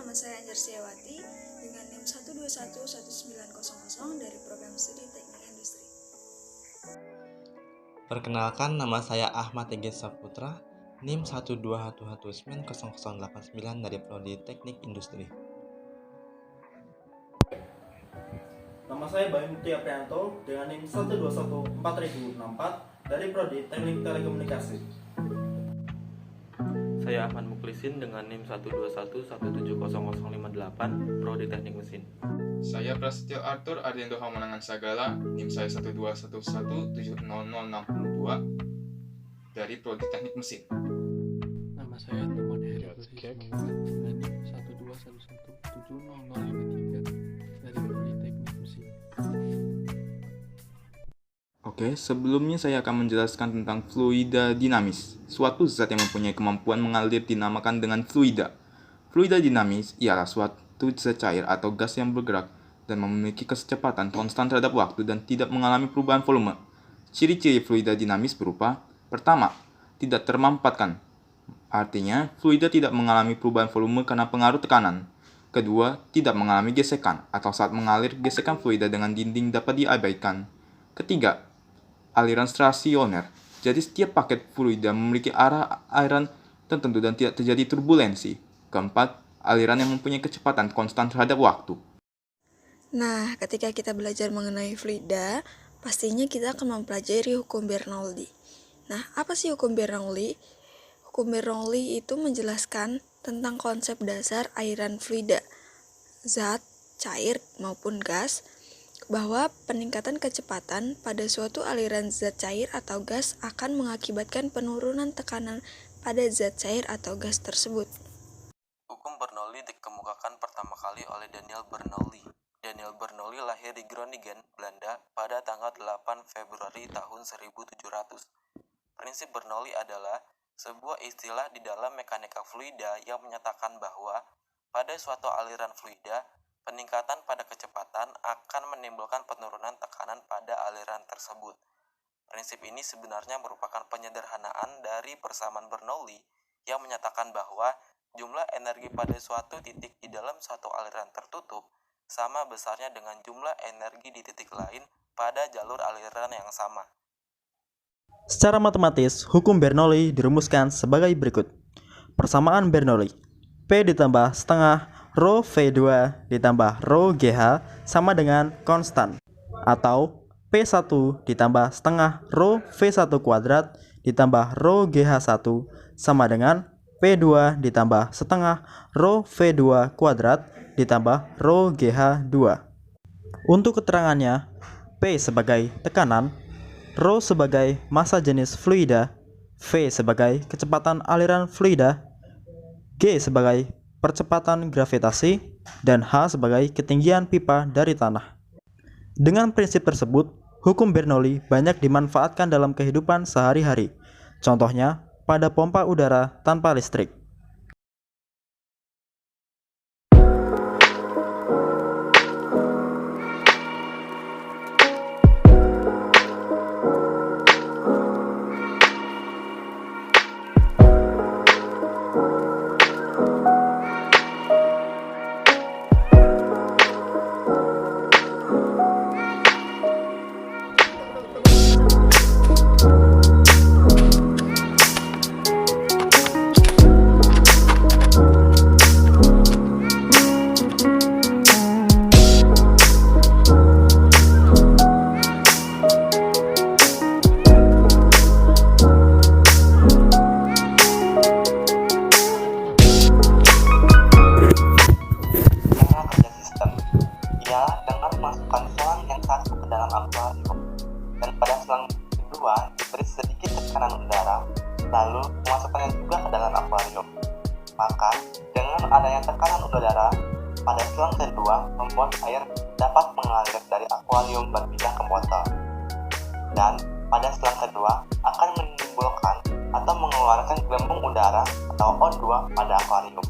Nama saya Anjar Siawati dengan NIM 1211900 dari program studi Teknik Industri. Perkenalkan, nama saya Ahmad Ege Saputra, NIM 121190089 dari prodi Teknik Industri. Nama saya Bayu Mutia Prianto dengan NIM 1214064 dari prodi Teknik Telekomunikasi. Saya Ahmad Muklisin dengan NIM 121170058 prodi Teknik Mesin. Saya Prasetyo Arthur Ardiendo Hamonangan Sagala, NIM saya 121170062 dari prodi Teknik Mesin. Nama saya Teman Heri dengan NIM 121170053 dari prodi Teknik Mesin. Oke, sebelumnya saya akan menjelaskan tentang fluida dinamis. Suatu zat yang mempunyai kemampuan mengalir dinamakan dengan fluida. Fluida dinamis ialah suatu zat cair atau gas yang bergerak dan memiliki kecepatan konstan terhadap waktu dan tidak mengalami perubahan volume. Ciri-ciri fluida dinamis berupa: pertama, tidak termampatkan. Artinya, fluida tidak mengalami perubahan volume karena pengaruh tekanan. Kedua, tidak mengalami gesekan, atau saat mengalir, gesekan fluida dengan dinding dapat diabaikan. Ketiga, aliran stasioner. Jadi setiap paket fluida memiliki arah aliran tertentu dan tidak terjadi turbulensi. Keempat, aliran yang mempunyai kecepatan konstan terhadap waktu. Nah, ketika kita belajar mengenai fluida, pastinya kita akan mempelajari hukum Bernoulli. Nah, apa sih hukum Bernoulli? Hukum Bernoulli itu menjelaskan tentang konsep dasar aliran fluida, zat, cair, maupun gas, bahwa peningkatan kecepatan pada suatu aliran zat cair atau gas akan mengakibatkan penurunan tekanan pada zat cair atau gas tersebut. Hukum Bernoulli dikemukakan pertama kali oleh Daniel Bernoulli. Daniel Bernoulli lahir di Groningen, Belanda pada tanggal 8 Februari tahun 1700. Prinsip Bernoulli adalah sebuah istilah di dalam mekanika fluida yang menyatakan bahwa pada suatu aliran fluida, peningkatan pada kecepatan akan menimbulkan penurunan tekanan pada aliran tersebut. Prinsip ini sebenarnya merupakan penyederhanaan dari persamaan Bernoulli yang menyatakan bahwa jumlah energi pada suatu titik di dalam suatu aliran tertutup sama besarnya dengan jumlah energi di titik lain pada jalur aliran yang sama. Secara matematis, hukum Bernoulli dirumuskan sebagai berikut. Persamaan Bernoulli: P ditambah setengah Rho V2 ditambah Rho GH sama dengan konstan, atau P1 ditambah setengah Rho V1 kuadrat ditambah Rho GH1 sama dengan P2 ditambah setengah Rho V2 kuadrat ditambah Rho GH2. Untuk keterangannya, P sebagai tekanan, Rho sebagai massa jenis fluida, V sebagai kecepatan aliran fluida, G sebagai percepatan gravitasi, dan H sebagai ketinggian pipa dari tanah. Dengan prinsip tersebut, hukum Bernoulli banyak dimanfaatkan dalam kehidupan sehari-hari. Contohnya, pada pompa udara tanpa listrik. Masukkan selang yang satu ke dalam akuarium dan pada selang kedua diberi sedikit tekanan udara, lalu memasukkannya juga ke dalam akuarium. Maka dengan adanya tekanan udara pada selang kedua membuat air dapat mengalir dari akuarium berpindah ke botol, dan pada selang kedua akan menimbulkan atau mengeluarkan gelembung udara atau O2 pada akuarium.